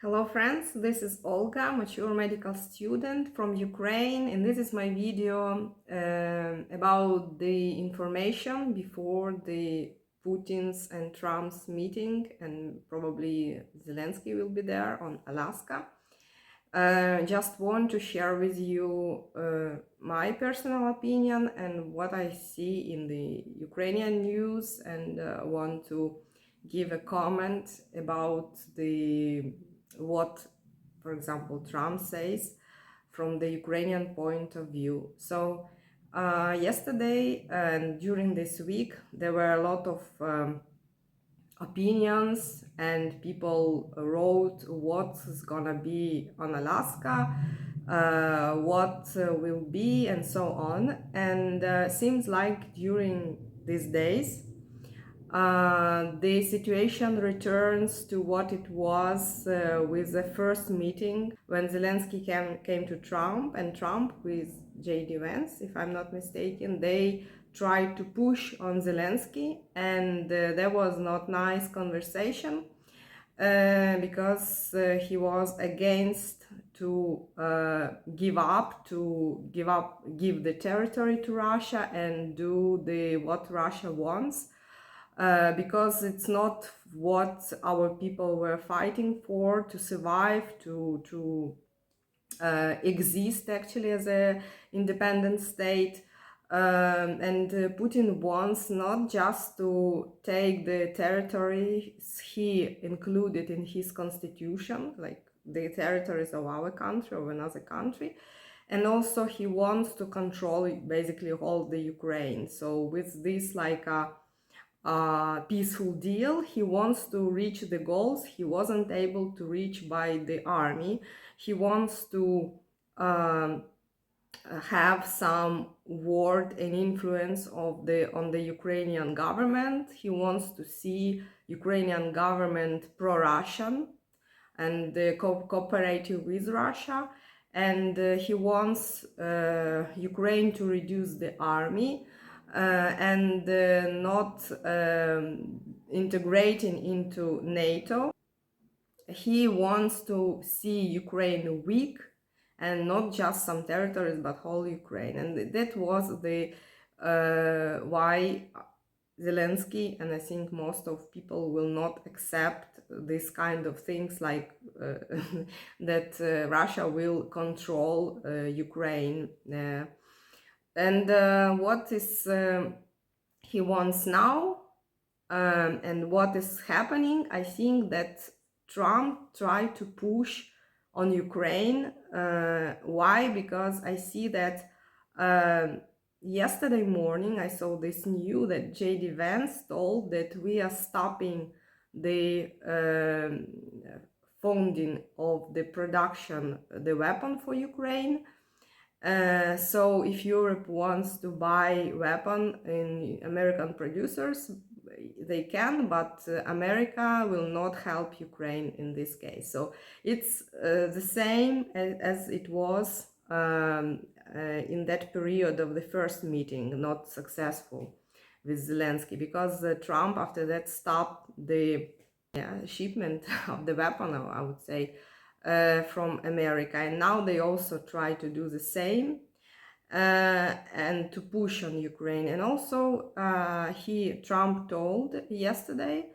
Hello friends, this is Olga, mature medical student from Ukraine, and this is my video about the information before the Putin's and Trump's meeting, and probably Zelensky will be there on Alaska. Just want to share with you my personal opinion and what I see in the Ukrainian news, and want to give a comment about what, for example, Trump says from the Ukrainian point of view. So yesterday and during this week, there were a lot of opinions, and people wrote what's gonna be on Alaska, what will be, and so on. And seems like during these days the situation returns to what it was with the first meeting when Zelensky came to Trump, and Trump with J.D. Vance, if I'm not mistaken. They tried to push on Zelensky, and there was not nice conversation because he was against to give the territory to Russia and do what Russia wants. Because it's not what our people were fighting for, to survive, to exist actually as an independent state. And Putin wants not just to take the territories he included in his constitution, like the territories of our country or another country, and also he wants to control basically all the Ukraine. So with this like a peaceful deal, he wants to reach the goals he wasn't able to reach by the army. He wants to have some word and influence on the Ukrainian government. He wants to see Ukrainian government pro-Russian and cooperative with Russia, and he wants Ukraine to reduce the army and not integrating into NATO. He wants to see Ukraine weak and not just some territories but whole Ukraine, and that was the why Zelensky, and I think most of people will not accept this kind of things, like that Russia will control Ukraine. And what is he wants now, and what is happening, I think that Trump tried to push on Ukraine. Why? Because I see that yesterday morning I saw this news that J.D. Vance told that we are stopping the funding of the production, the weapon for Ukraine. So if Europe wants to buy weapon in American producers, they can, but America will not help Ukraine in this case. So it's the same as it was in that period of the first meeting, not successful with Zelensky, because Trump after that stopped the shipment of the weapon, I would say, from America, and now they also try to do the same and to push on Ukraine. And also Trump told yesterday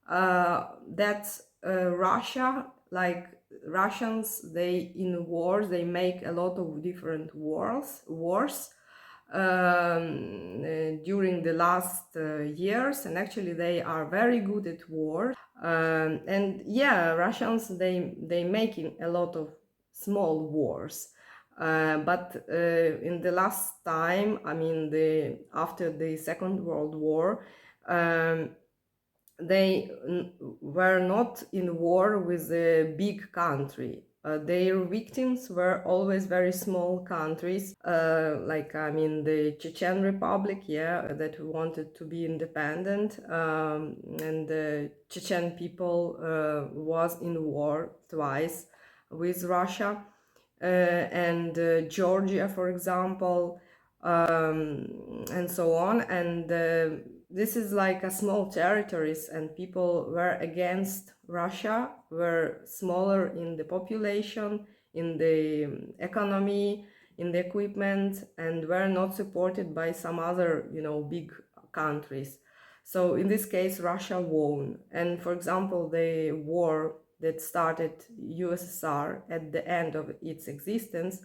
that Russia, like Russians, they in wars, they make a lot of different wars during the last years, and actually they are very good at war. And yeah, Russians, they making a lot of small wars, but in the last time, I mean after the Second World War, they were not in war with a big country. Their victims were always very small countries, like I mean the Chechen Republic, that wanted to be independent, and the Chechen people was in war twice with Russia, and Georgia, for example, and so on. And this is like a small territories, and people were against Russia were smaller in the population, in the economy, in the equipment, and were not supported by some other, big countries. So in this case, Russia won. And for example, the war that started USSR at the end of its existence,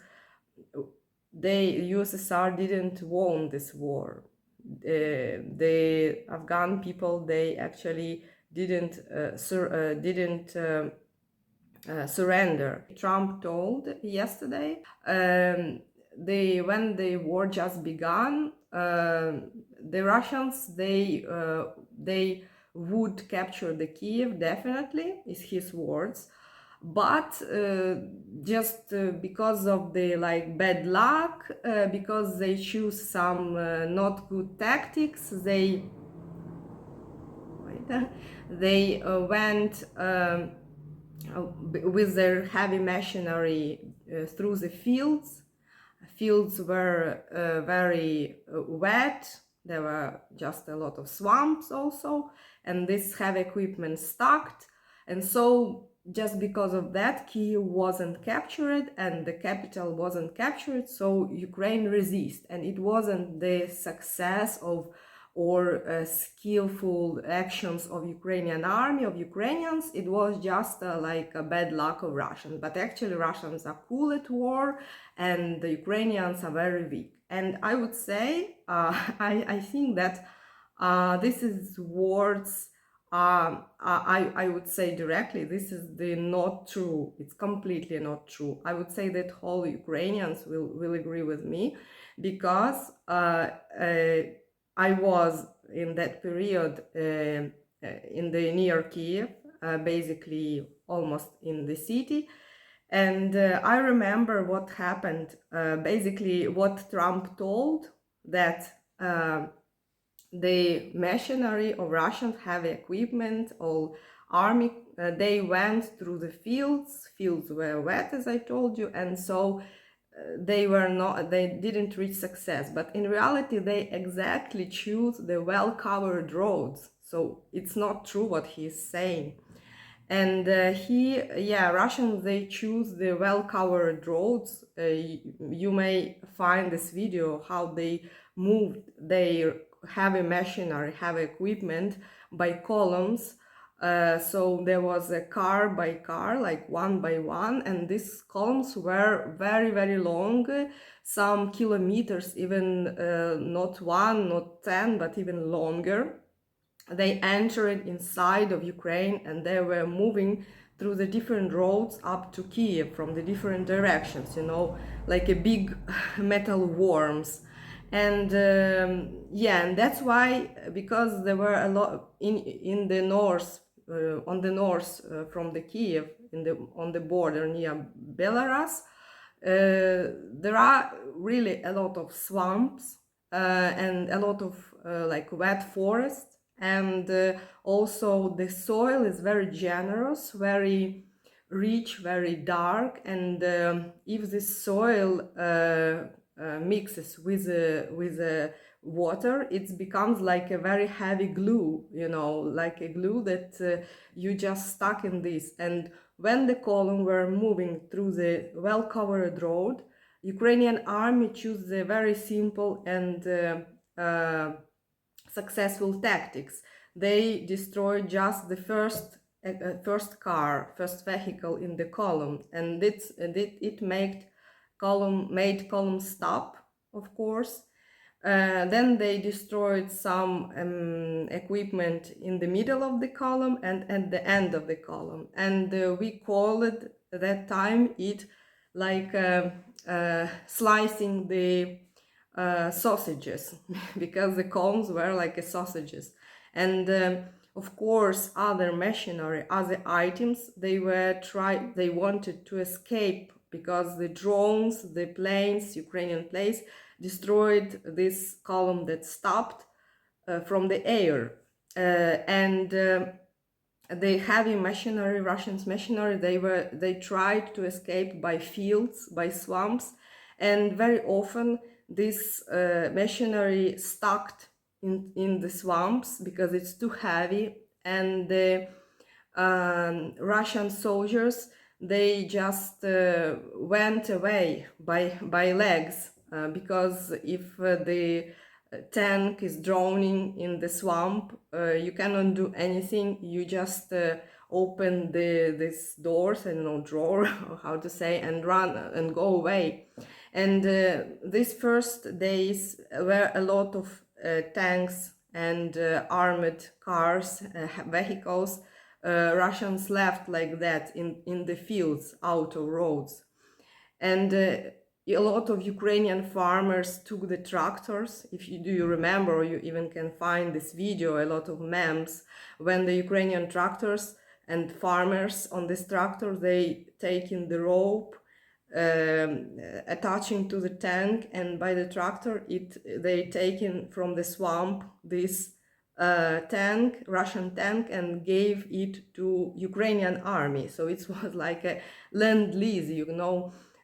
the USSR didn't won this war. The Afghan people, they actually didn't surrender. Trump told yesterday, when the war just began, the Russians, they would capture the Kyiv, definitely, is his words. But just because of the bad luck, because they choose some not good tactics, they went with their heavy machinery through the fields. Fields were very wet. There were just a lot of swamps also, and this heavy equipment stuck. And so just because of that, Kyiv wasn't captured and the capital wasn't captured, so Ukraine resisted. And it wasn't the success of or skillful actions of Ukrainian army, of Ukrainians. It was just like a bad luck of Russians. But actually Russians are cool at war and the Ukrainians are very weak. And I would say, I think that this is words, I would say directly, this is not true. It's completely not true. I would say that whole Ukrainians will agree with me, because I was in that period in the near Kyiv, basically almost in the city. And I remember what happened, basically what Trump told, that the machinery of Russian heavy equipment, all army, they went through the fields. Fields were wet, as I told you, and so they didn't reach success. But in reality, they exactly choose the well-covered roads. So it's not true what he's saying. And Russians, they choose the well-covered roads. You may find this video how they moved their heavy machinery, heavy equipment by columns. So there was a car by car, like one by one, and these columns were very, very long, some kilometers, even not 1, not 10, but even longer. They entered inside of Ukraine and they were moving through the different roads up to Kyiv from the different directions, like a big metal worms. And and that's why, because there were a lot in the north, on the north from the Kyiv, on the border near Belarus, there are really a lot of swamps and a lot of wet forest. And also the soil is very generous, very rich, very dark. And if this soil mixes with water, it becomes like a very heavy glue, like a glue that you just stuck in this. And when the column were moving through the well-covered road, Ukrainian army chose a very simple and successful tactics. They destroyed just the first vehicle in the column, and it made column stop, of course. Then they destroyed some equipment in the middle of the column and at the end of the column. And we called it at that time like slicing the sausages, because the columns were like sausages. And of course, other machinery, other items, they wanted to escape, because the drones, the planes, Ukrainian planes, destroyed this column that stopped from the air. And the heavy machinery, Russians machinery, they tried to escape by fields, by swamps, and very often this machinery stuck in the swamps because it's too heavy, and the Russian soldiers, they just went away by legs, because if the tank is drowning in the swamp, you cannot do anything. You just open these doors and drawer, or how to say, and run and go away. And these first days were a lot of tanks and armored cars, vehicles. Russians left like that in the fields, out of roads. And a lot of Ukrainian farmers took the tractors. If you do, you remember, or you even can find this video, a lot of memes, when the Ukrainian tractors and farmers on this tractor, they take in the rope, attaching to the tank, and by the tractor they taken from the swamp this tank, Russian tank, and gave it to Ukrainian army. So it was like a lend-lease,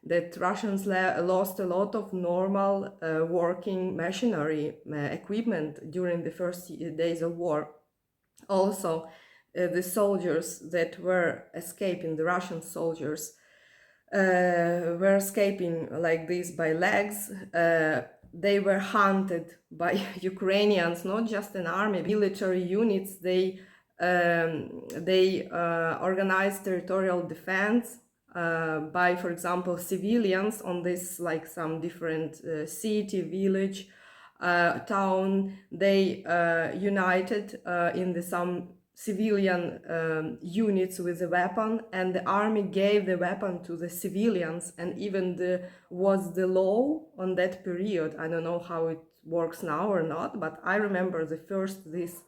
that Russians lost a lot of normal working machinery equipment during the first days of war. Also, the soldiers that were escaping, the Russian soldiers, were escaping like this by legs. They were hunted by Ukrainians, not just an army, military units. They organized territorial defense by, for example, civilians on this, like some different city, village, town. They united in some civilian units with a weapon, and the army gave the weapon to the civilians. And even was the law on that period. I don't know how it works now or not, but I remember the first these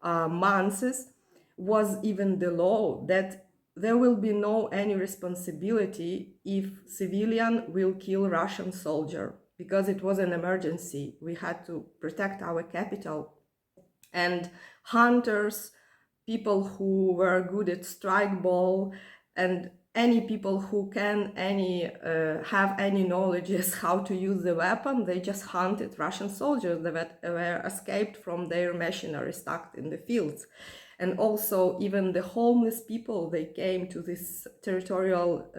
months was even the law that there will be no any responsibility if civilian will kill Russian soldier, because it was an emergency. We had to protect our capital. And hunters, people who were good at strike ball, and any people who can have any knowledge as how to use the weapon, they just hunted Russian soldiers that were escaped from their machinery stuck in the fields. And also even the homeless people, they came to these territorial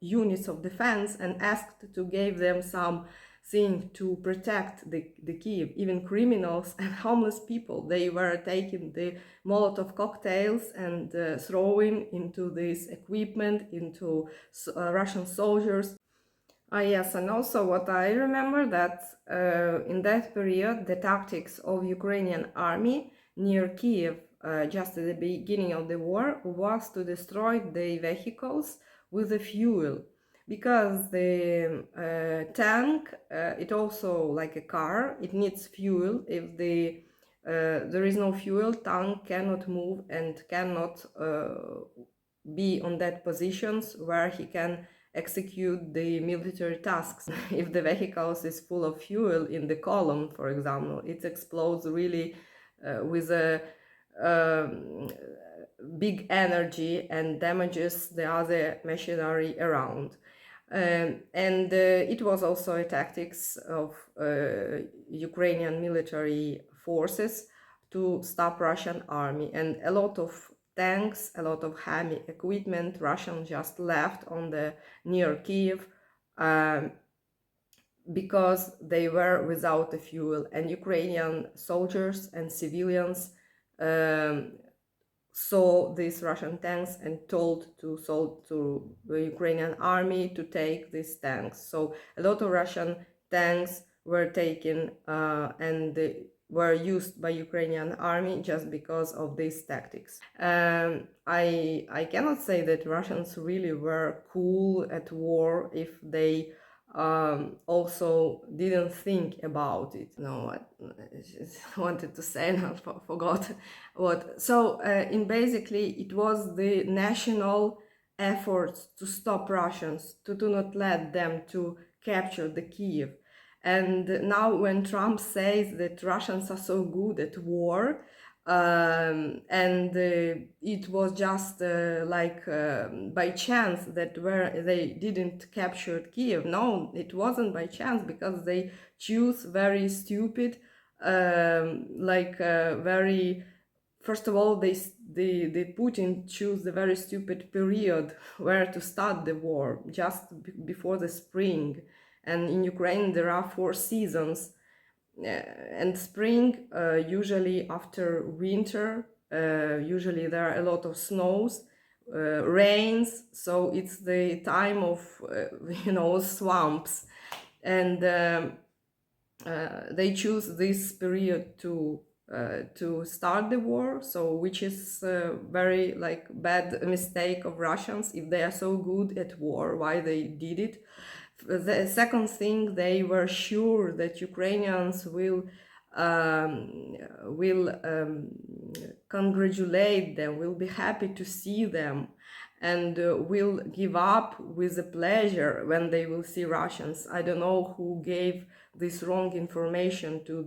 units of defense and asked to give them some thing to protect the Kyiv. Even criminals and homeless people, they were taking the Molotov cocktails and throwing into this equipment, into Russian soldiers. Yes, and also what I remember that in that period, the tactics of Ukrainian army near Kyiv, just at the beginning of the war, was to destroy the vehicles with the fuel. Because the tank, it also like a car, it needs fuel. If there is no fuel, tank cannot move and cannot be on that positions where he can execute the military tasks. If the vehicles is full of fuel in the column, for example, it explodes really with a big energy and damages the other machinery around. It was also a tactics of Ukrainian military forces to stop Russian army, and a lot of tanks, a lot of heavy equipment Russian just left on the near Kyiv because they were without the fuel. And Ukrainian soldiers and civilians saw these Russian tanks and told to the Ukrainian army to take these tanks. So a lot of Russian tanks were taken and were used by Ukrainian army just because of these tactics. I cannot say that Russians really were cool at war if they also didn't think about it. No, I just wanted to say and I forgot what. So in basically it was the national efforts to stop Russians, to do not let them to capture the Kyiv. And now when Trump says that Russians are so good at war, and it was just by chance that they didn't capture Kyiv. No, it wasn't by chance, because they choose very stupid, very first of all, the Putin chose the very stupid period where to start the war, just before the spring. And in Ukraine there are 4 seasons, and spring usually after winter. Usually there are a lot of snows, rains, so it's the time of swamps, and they choose this period to start the war, so which is very like bad mistake of Russians. If they are so good at war, why they did it? The second thing, they were sure that Ukrainians will congratulate them, will be happy to see them, and will give up with a pleasure when they will see Russians. I don't know who gave this wrong information to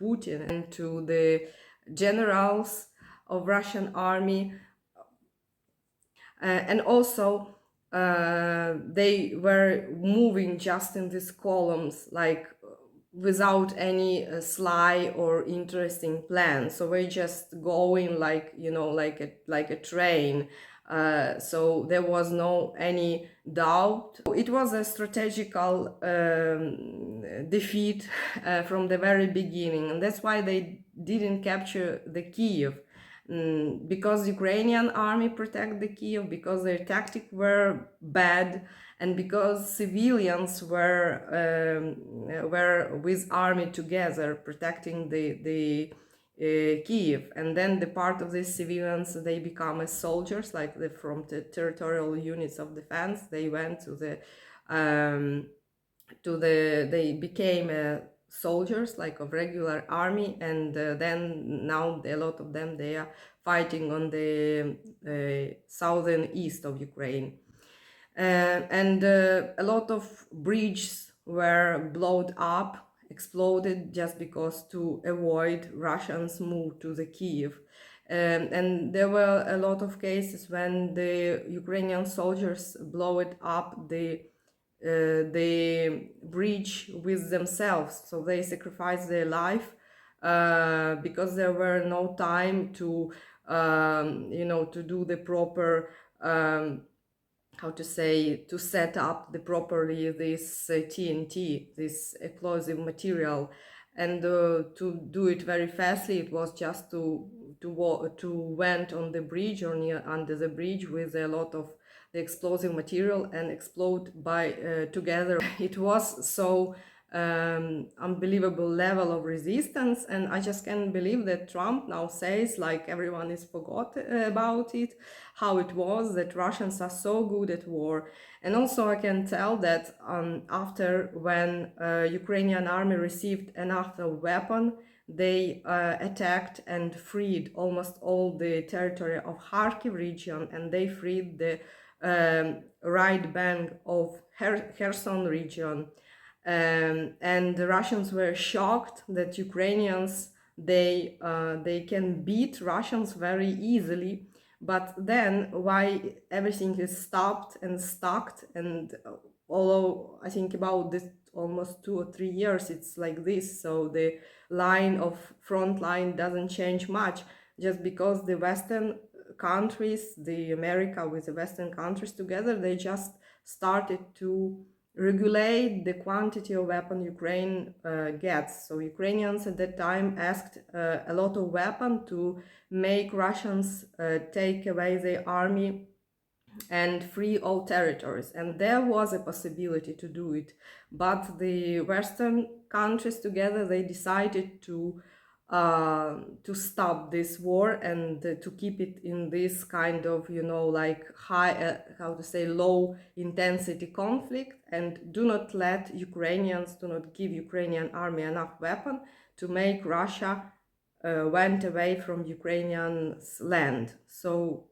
Putin and to the generals of Russian army, and also they were moving just in these columns, like without any sly or interesting plan. So they just going like like a train. So there was no any doubt. It was a strategical defeat from the very beginning, and that's why they didn't capture the Kyiv. Because Ukrainian army protect the Kyiv, because their tactics were bad, and because civilians were with army together protecting the Kyiv, and then the part of these civilians, they become as soldiers, like from the territorial units of defense. They went to they became soldiers like of regular army, and then now a lot of them, they are fighting on the southern east of Ukraine, and a lot of bridges were blown up, exploded, just because to avoid Russians move to the Kyiv. And there were a lot of cases when the Ukrainian soldiers blow it up the bridge with themselves, so they sacrificed their life because there were no time to to do the proper how to say, to set up the properly this TNT, this explosive material, and to do it very fastly. It was just to went on the bridge or near under the bridge with a lot of the explosive material and explode by together. It was so unbelievable level of resistance, and I just can't believe that Trump now says, like everyone is forgot about it, how it was, that Russians are so good at war. And also I can tell that after when Ukrainian army received enough weapon, they attacked and freed almost all the territory of Kharkiv region, and they freed the right bank of Kherson region. And the Russians were shocked that Ukrainians, they can beat Russians very easily. But then why everything is stopped and stuck, and although I think about this almost 2 or 3 years, it's like this, so the line of front line doesn't change much, just because the Western countries, the America with the Western countries together, they just started to regulate the quantity of weapon Ukraine gets. So Ukrainians at that time asked a lot of weapon to make Russians take away their army and free all territories, and there was a possibility to do it, but the Western countries together, they decided to stop this war and to keep it in this kind of like high how to say, low intensity conflict, and do not let Ukrainians, do not give Ukrainian army enough weapon to make Russia went away from Ukrainian's land. So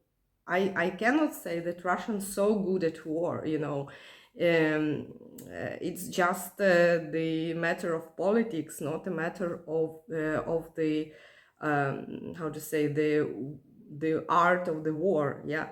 I cannot say that Russians so good at war, it's just the matter of politics, not a matter of the how to say, the art of the war. Yeah.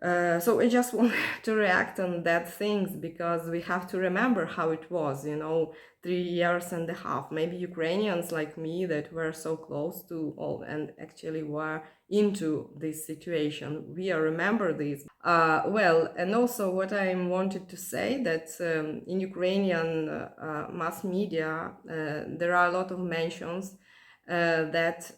So I just want to react on that things, because we have to remember how it was, 3 years and a half. Maybe Ukrainians like me that were so close to all and actually were into this situation, we remember this. Well, and also what I wanted to say that in Ukrainian mass media there are a lot of mentions that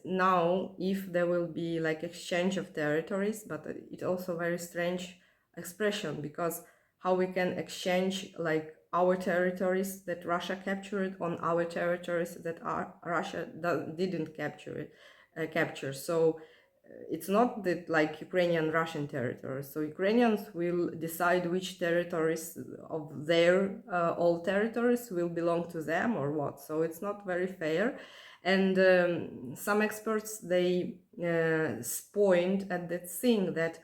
now if there will be like exchange of territories, but it's also very strange expression, because how we can exchange like our territories that Russia captured on our territories that Russia didn't capture. So it's not that like Ukrainian Russian territories. So Ukrainians will decide which territories of their all territories will belong to them or what. So it's not very fair. And some experts, they point at that thing that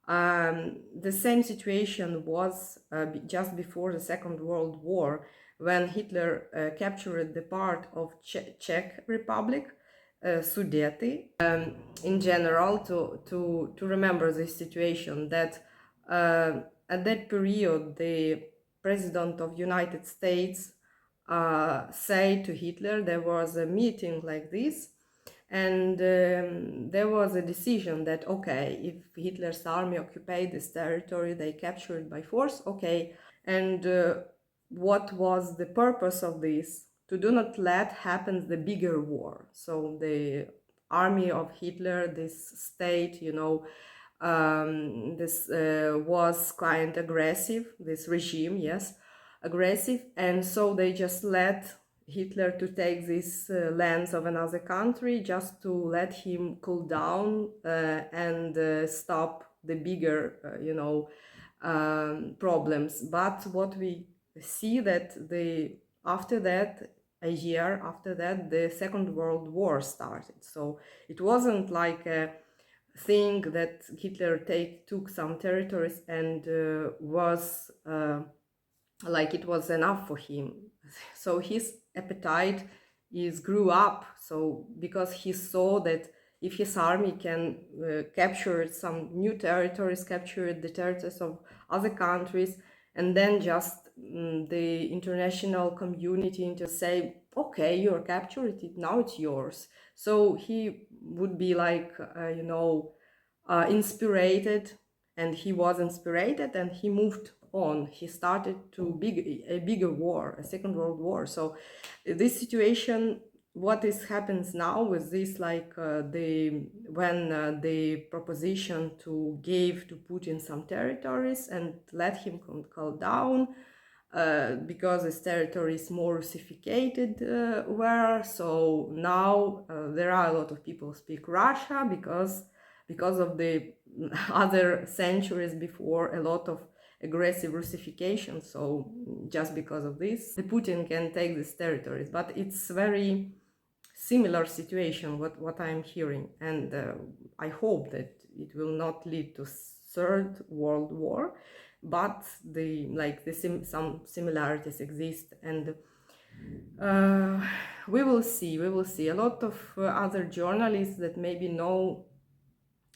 the same situation was just before the Second World War, when Hitler captured the part of Czech Republic, Sudety. In general, to remember this situation, that at that period the President of United States said to Hitler, there was a meeting like this, and there was a decision that, okay, if Hitler's army occupied this territory, they captured by force, okay. And what was the purpose of this? To do not let happen the bigger war. So the army of Hitler, this state, this was quite aggressive, this regime, yes, aggressive. And so they just let Hitler to take these lands of another country, just to let him cool down and stop the bigger, problems. But what we see that after that, a year after that, the Second World War started. So it wasn't like a thing that Hitler took some territories and was like it was enough for him. So his appetite grew up. So because he saw that if his army can capture some new territories, capture the territories of other countries, and then just the international community to say, okay, you're captured, now it's yours. So he would be like, inspired, and he was inspired, and he moved on. He started a bigger war, a Second World War. So this situation, what happens now with this, like the proposition to give to Putin some territories and let him cool down, because his territory is more Russificated where. So now there are a lot of people speak Russia because of the other centuries before, a lot of aggressive Russification. So just because of this, the Putin can take these territories. But it's very similar situation what I'm hearing, and I hope that it will not lead to Third World War, but some similarities exist, and we will see. A lot of other journalists that maybe know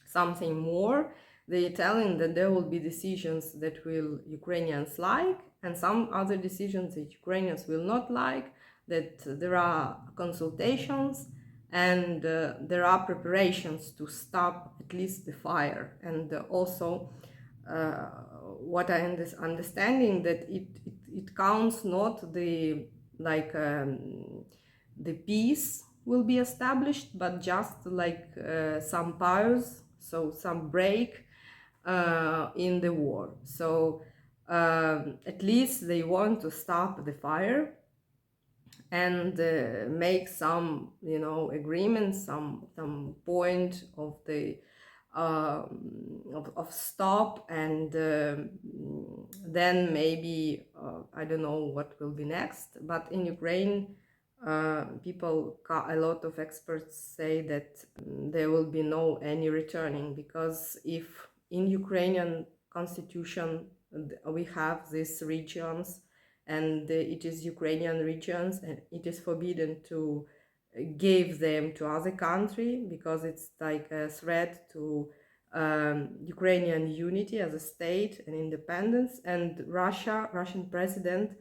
something more, they're telling that there will be decisions that will Ukrainians like, and some other decisions that Ukrainians will not like, that there are consultations, and there are preparations to stop at least the fire. And also what I understanding, that it counts not the the peace will be established, but just like some pause, so some break in the war. So at least they want to stop the fire and make some, agreements, some point of the of stop, and then maybe I don't know what will be next. But in Ukraine, a lot of experts say that there will be no any returning, because if in Ukrainian constitution we have these regions, and it is Ukrainian regions, and it is forbidden to give them to other country, because it's like a threat to Ukrainian unity as a state and independence, and Russian president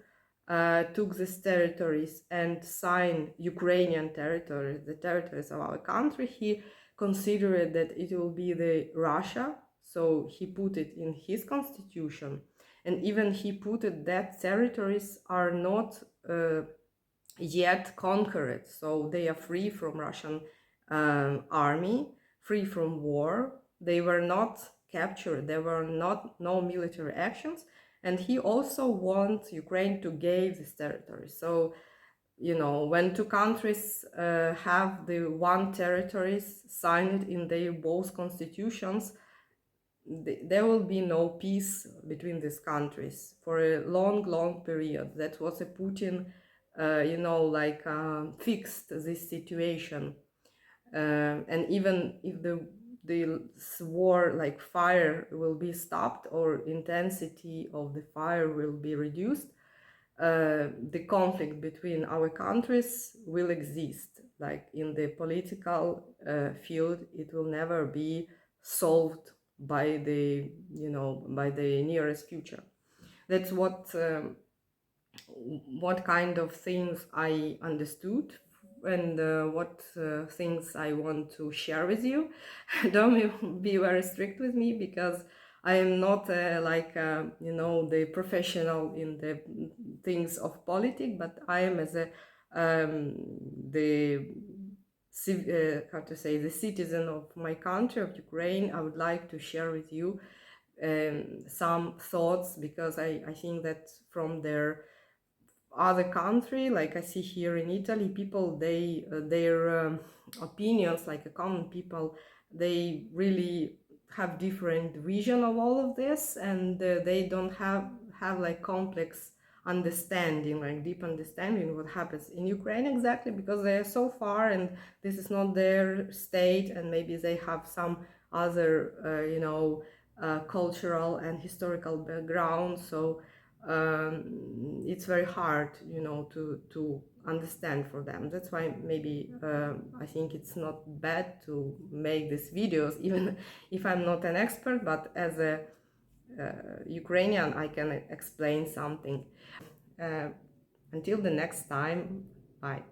took these territories and signed Ukrainian territories, the territories of our country. He considered that it will be the Russia, so he put it in his constitution, and even he put it that territories are not yet conquered, so they are free from Russian army, free from war. They were not captured. There were no military actions, and he also wants Ukraine to give this territory. So, you know, when two countries have the one territories signed in their both constitutions, there will be no peace between these countries for a long period. That was a Putin, you know, like fixed this situation. And even if the war, like fire, will be stopped or intensity of the fire will be reduced, the conflict between our countries will exist. Like in the political field, it will never be solved by the, you know, by the nearest future. That's what kind of things I understood, and what things I want to share with you. Don't be very strict with me, because I am not you know, the professional in the things of politics, but I am as a the how to say, the citizen of my country, of Ukraine. I would like to share with you some thoughts, because I think that from their other country, like I see here in Italy, people, they their opinions, like a common people, they really have different vision of all of this, and they don't have like complex understanding, like deep understanding what happens in Ukraine exactly, because they are so far and this is not their state, and maybe they have some other you know, cultural and historical background. So it's very hard, you know, to understand for them. That's why maybe I think it's not bad to make these videos, even if I'm not an expert, but as a Ukrainian, I can explain something. Until the next time, bye.